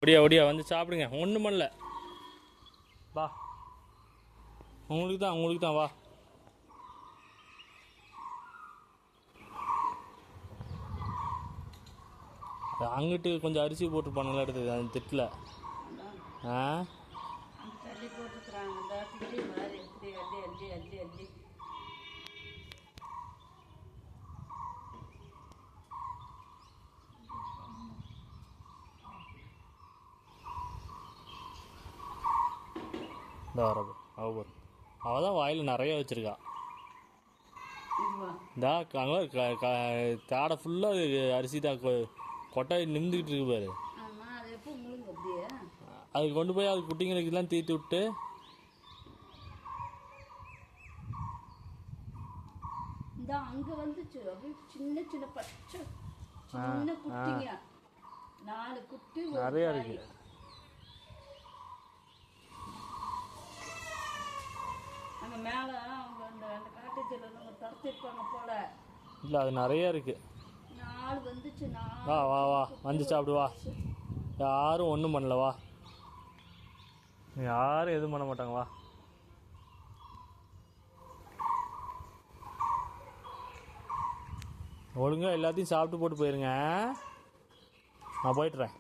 ஒடியா ஒடியா வந்து சாப்பிடுங்க. ஒன்றும் பண்ணல. வா, உங்களுக்கு தான் வா. அங்கிட்டு கொஞ்சம் அரிசி போட்டுருப்பானுங்களா எடுத்தது அந்த திட்டில். ஆ தள்ளி போட்டுருக்குறாங்க. இந்த திட்டி மாதிரி எப்படி அள்ளி அள்ளி அள்ளி அள்ளி இந்த வரது அவள் தான் வாயில் நிறைய வச்சுருக்கா. இந்தா அங்கே தாடை ஃபுல்லாக அரிசி தான் கொட்டாய் நிமிந்துக்கிட்டு இருக்கு பாரு. அது கொண்டு போய் அது குட்டிங்களுக்கெல்லாம் தீர்த்து விட்டு அங்க வந்துச்சு. அப்படியே சின்ன சின்ன பச்சை சின்ன குட்டிங்க 4 குட்டி நிறைய இருக்கு. அங்க மேல அவங்க அந்த காட்டேஜ்ல தடுத்திருப்பாங்க போல. இல்லை அது நிறைய இருக்கு. 4 வந்துச்சு. வா வா வா வந்து சாப்பிடு வா. யாரும் ஒன்றும் பண்ணல வா. யாரும் எதுவும் பண்ண மாட்டாங்க வா. ஒழுங்காக எல்லாத்தையும் சாப்பிட்டு போட்டு போயிருங்க. நான் போயிட்டுறேன்.